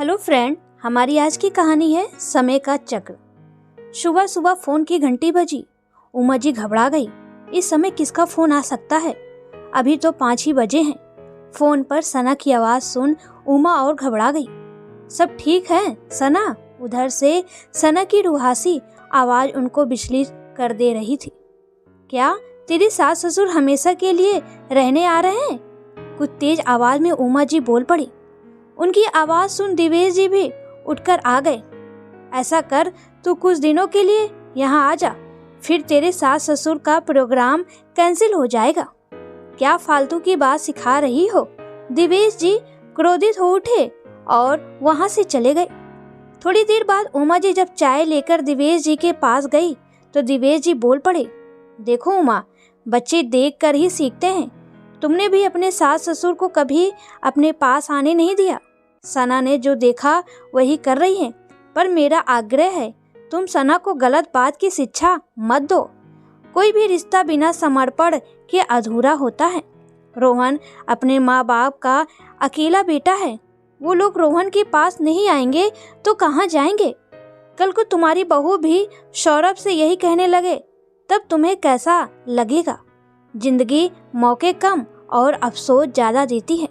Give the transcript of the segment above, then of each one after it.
Hello friend, हमारी आज की कहानी है समय का चक्र। सुबह सुबह फोन की घंटी बजी। उमा जी घबरा गई। इस समय किसका फोन आ सकता है? अभी तो 5 ही बजे हैं। फोन पर सना की आवाज सुन उमा और घबरा गई। सब ठीक है सना? उधर से सना की रुहासी आवाज उनको विचलित कर दे रही थी। क्या तेरी सास ससुर हमेशा के लिए रहने आ रहे हैं? कुछ तेज आवाज में उमा जी बोल पड़ी। उनकी आवाज सुन दिवेश जी भी उठकर आ गए। ऐसा कर, तू कुछ दिनों के लिए यहाँ आ जा, फिर तेरे सास ससुर का प्रोग्राम कैंसिल हो जाएगा। क्या फालतू की बात सिखा रही हो? दिवेश जी क्रोधित हो उठे और वहाँ से चले गए। थोड़ी देर बाद उमा जी जब चाय लेकर दिवेश जी के पास गई तो दिवेश जी बोल पड़े, देखो उमा, बच्चे देख कर ही सीखते हैं। तुमने भी अपने सास ससुर को कभी अपने पास आने नहीं दिया। सना ने जो देखा वही कर रही है, पर मेरा आग्रह है तुम सना को गलत बात की शिक्षा मत दो। कोई भी रिश्ता बिना समर्पण के अधूरा होता है। रोहन अपने माँ बाप का अकेला बेटा है। वो लोग रोहन के पास नहीं आएंगे तो कहाँ जाएंगे? कल को तुम्हारी बहू भी सौरभ से यही कहने लगे, तब तुम्हें कैसा लगेगा? जिंदगी मौके कम और अफसोस ज्यादा देती है।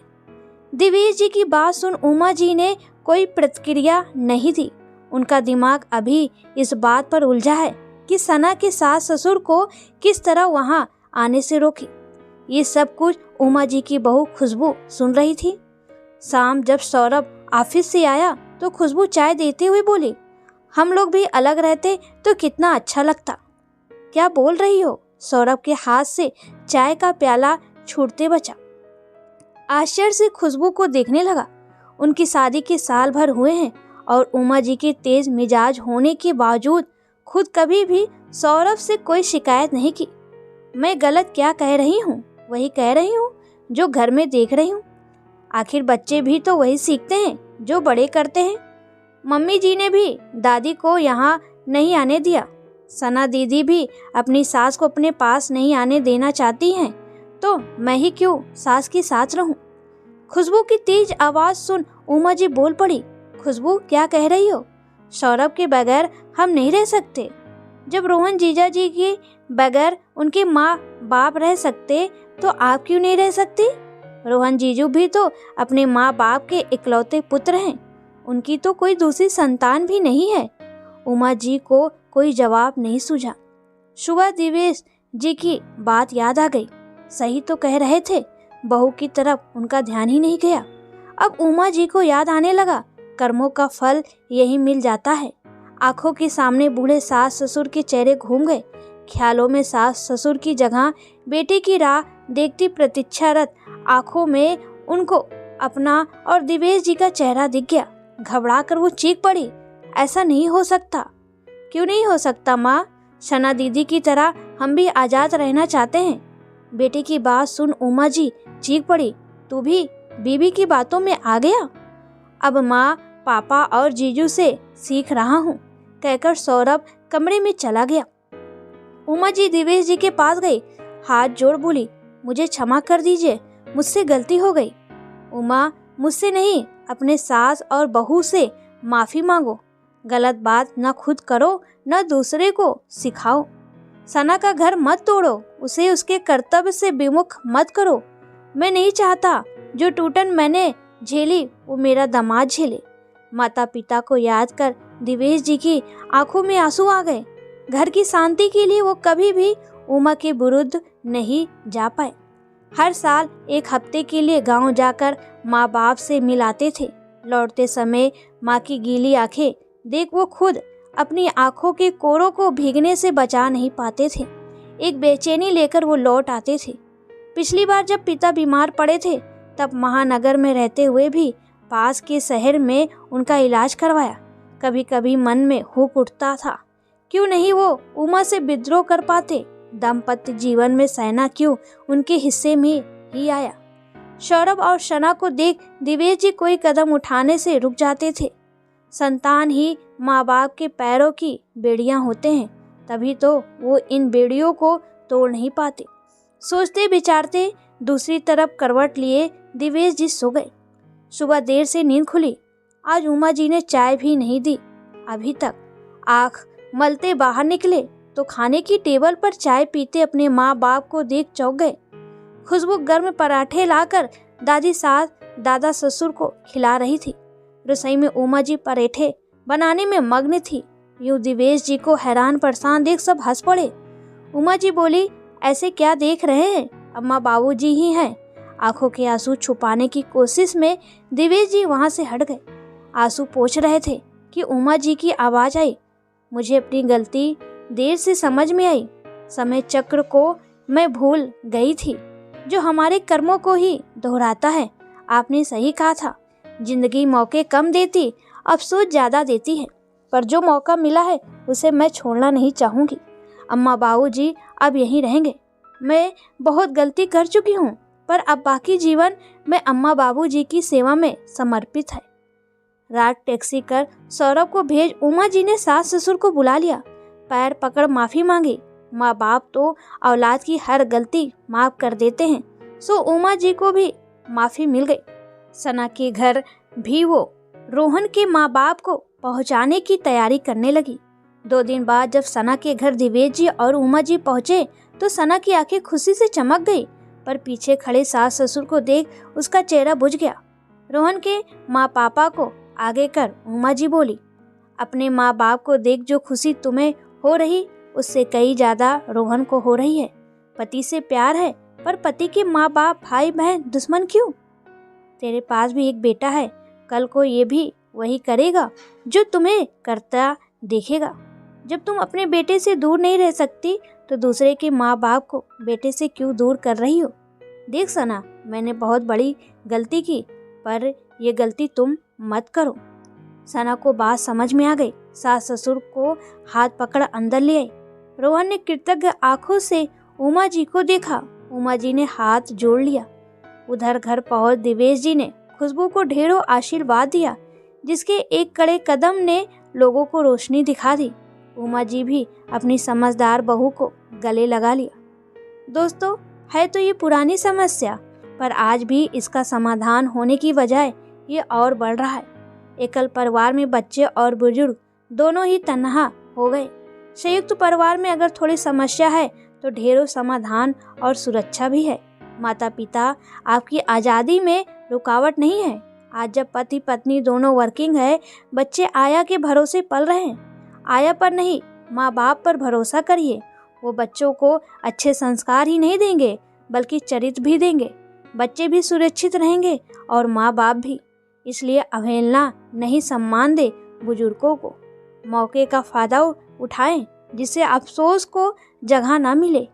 दिवेश जी की बात सुन उमा जी ने कोई प्रतिक्रिया नहीं दी। उनका दिमाग अभी इस बात पर उलझा है कि सना के सास ससुर को किस तरह वहां आने से रोके। ये सब कुछ उमा जी की बहू खुशबू सुन रही थी। शाम जब सौरभ ऑफिस से आया तो खुशबू चाय देते हुए बोली, हम लोग भी अलग रहते तो कितना अच्छा लगता। क्या बोल रही हो? सौरभ के हाथ से चाय का प्याला छूटते बचा। आश्चर्य से खुशबू को देखने लगा। उनकी शादी के साल भर हुए हैं और उमा जी के तेज मिजाज होने के बावजूद खुद कभी भी सौरभ से कोई शिकायत नहीं की। मैं गलत क्या कह रही हूँ? वही कह रही हूँ जो घर में देख रही हूँ। आखिर बच्चे भी तो वही सीखते हैं जो बड़े करते हैं। मम्मी जी ने भी दादी को यहाँ नहीं आने दिया। सना दीदी भी अपनी सास को अपने पास नहीं आने देना चाहती हैं, तो मैं ही क्यों सास की सास रहूं? खुशबू की तेज आवाज सुन उमा जी बोल पड़ी, खुशबू क्या कह रही हो? सौरभ के बगैर हम नहीं रह सकते। जब रोहन जीजा जी के बगैर उनके माँ बाप रह सकते तो आप क्यों नहीं रह सकती? रोहन जीजू भी तो अपने माँ बाप के इकलौते पुत्र हैं। उनकी तो कोई दूसरी संतान भी नहीं है। उमा जी को कोई जवाब नहीं सूझा। सुबह दिवेश जी की बात याद आ गई। सही तो कह रहे थे, बहू की तरफ उनका ध्यान ही नहीं गया। अब उमा जी को याद आने लगा, कर्मों का फल यही मिल जाता है। आंखों के सामने बूढ़े सास ससुर के चेहरे घूम गए। ख्यालों में सास ससुर की जगह बेटे की राह देखती प्रतीक्षारत आंखों में उनको अपना और दिवेश जी का चेहरा दिख गया। घबरा कर वो चीख पड़ी, ऐसा नहीं हो सकता। क्यों नहीं हो सकता माँ? सना दीदी की तरह हम भी आजाद रहना चाहते हैं। बेटे की बात सुन उमा जी चीख पड़ी, तू भी बीबी की बातों में आ गया? अब माँ, पापा और जीजू से सीख रहा हूँ, कहकर सौरभ कमरे में चला गया। उमा जी दिवेश जी के पास गई, हाथ जोड़ बोली, मुझे क्षमा कर दीजिए, मुझसे गलती हो गई। उमा, मुझसे नहीं, अपने सास और बहू से माफी मांगो। गलत बात न खुद करो न दूसरे को सिखाओ। सना का घर मत तोड़ो, उसे उसके कर्तव्य से विमुख मत करो। मैं नहीं चाहता जो टूटन मैंने झेली वो मेरा दामाद झेले। माता पिता को याद कर दिवेश जी की आंखों में आंसू आ गए। घर की शांति के लिए वो कभी भी उमा के विरुद्ध नहीं जा पाए। हर साल एक हफ्ते के लिए गांव जाकर माँ बाप से मिलाते थे। लौटते समय माँ की गीली आंखें देख वो खुद अपनी आंखों के कोरों को भीगने से बचा नहीं पाते थे। एक बेचैनी लेकर वो लौट आते थे। पिछली बार जब पिता बीमार पड़े थे तब महानगर में रहते हुए भी पास के शहर में उनका इलाज करवाया। कभी कभी मन में हुक उठता था, क्यों नहीं वो उमा से विद्रोह कर पाते? दाम्पत्य जीवन में सहना क्यों उनके हिस्से में ही आया? सौरभ और सना को देख दिवेश जी कोई कदम उठाने से रुक जाते थे। संतान ही माँ बाप के पैरों की बेड़ियां होते हैं, तभी तो वो इन बेड़ियों को तोड़ नहीं पाते। सोचते विचारते दूसरी तरफ करवट लिए दिवेश जी सो गए। सुबह देर से नींद खुली। आज उमा जी ने चाय भी नहीं दी अभी तक। आँख मलते बाहर निकले तो खाने की टेबल पर चाय पीते अपने माँ बाप को देख चौंक गए। खुशबू गर्म पराठे लाकर दादी सास दादा ससुर को खिला रही थी। रसोई में उमा जी पराठे बनाने में मग्न थी। यूं दिवेश जी को हैरान परेशान देख सब हंस पड़े। उमा जी बोली, ऐसे क्या देख रहे हैं, अम्मा बाबूजी ही हैं। आंखों के आंसू छुपाने की कोशिश में दिवेश जी वहां से हट गए। आंसू पोंछ रहे थे कि उमा जी की आवाज आई, मुझे अपनी गलती देर से समझ में आई। समय चक्र को मैं भूल गई थी जो हमारे कर्मों को ही दोहराता है। आपने सही कहा था, जिंदगी मौके कम देती, अफसोस ज्यादा देती है, पर जो मौका मिला है उसे मैं छोड़ना नहीं चाहूंगी। अम्मा बाबूजी अब यहीं रहेंगे। मैं बहुत गलती कर चुकी हूँ, पर अब बाकी जीवन मैं अम्मा बाबूजी की सेवा में समर्पित है। रात टैक्सी कर सौरभ को भेज उमा जी ने सास ससुर को बुला लिया। पैर पकड़ माफी मांगी। माँ बाप तो औलाद की हर गलती माफ कर देते हैं, सो उमा जी को भी माफी मिल गई। सना के घर भी वो रोहन के माँ बाप को पहुंचाने की तैयारी करने लगी। 2 दिन बाद जब सना के घर दिवेश जी और उमा जी पहुंचे तो सना की आंखें खुशी से चमक गई, पर पीछे खड़े सास ससुर को देख उसका चेहरा बुझ गया। रोहन के माँ पापा को आगे कर उमा जी बोली, अपने माँ बाप को देख जो खुशी तुम्हें हो रही उससे कई ज्यादा रोहन को हो रही है। पति से प्यार है, पर पति के माँ बाप भाई बहन दुश्मन क्यों? तेरे पास भी एक बेटा है, कल को ये भी वही करेगा जो तुम्हें करता देखेगा। जब तुम अपने बेटे से दूर नहीं रह सकती तो दूसरे के माँ बाप को बेटे से क्यों दूर कर रही हो? देख सना, मैंने बहुत बड़ी गलती की, पर ये गलती तुम मत करो। सना को बात समझ में आ गई। सास ससुर को हाथ पकड़ अंदर ले आई। रोहन ने कृतज्ञ आंखों से उमा जी को देखा। उमा जी ने हाथ जोड़ लिया। उधर घर पहुंच दिवेश जी ने खुशबू को ढेरों आशीर्वाद दिया, जिसके एक कड़े कदम ने लोगों को रोशनी दिखा दी। उमा जी भी अपनी समझदार बहू को गले लगा लिया। दोस्तों, है तो ये पुरानी समस्या, पर आज भी इसका समाधान होने की बजाय ये और बढ़ रहा है। एकल परिवार में बच्चे और बुजुर्ग दोनों ही तन्हा हो गए। संयुक्त परिवार में अगर थोड़ी समस्या है तो ढेरों समाधान और सुरक्षा भी है। माता पिता आपकी आज़ादी में रुकावट नहीं है। आज जब पति पत्नी दोनों वर्किंग है, बच्चे आया के भरोसे पल रहे हैं। आया पर नहीं, माँ बाप पर भरोसा करिए। वो बच्चों को अच्छे संस्कार ही नहीं देंगे, बल्कि चरित्र भी देंगे। बच्चे भी सुरक्षित रहेंगे और माँ बाप भी। इसलिए अवहेलना नहीं, सम्मान दे बुजुर्गों को। मौके का फायदा उठाएं, जिससे अफसोस को जगह ना मिले,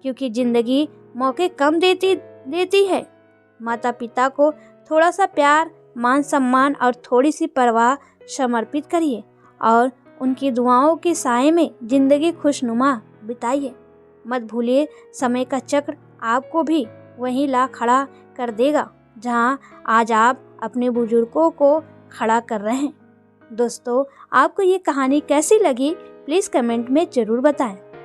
क्योंकि जिंदगी मौके कम देती है। माता पिता को थोड़ा सा प्यार, मान सम्मान और थोड़ी सी परवाह समर्पित करिए और उनकी दुआओं के साए में जिंदगी खुशनुमा बिताइए। मत भूलिए, समय का चक्र आपको भी वहीं ला खड़ा कर देगा जहां आज आप अपने बुजुर्गों को खड़ा कर रहे हैं। दोस्तों, आपको ये कहानी कैसी लगी प्लीज़ कमेंट में ज़रूर बताएं।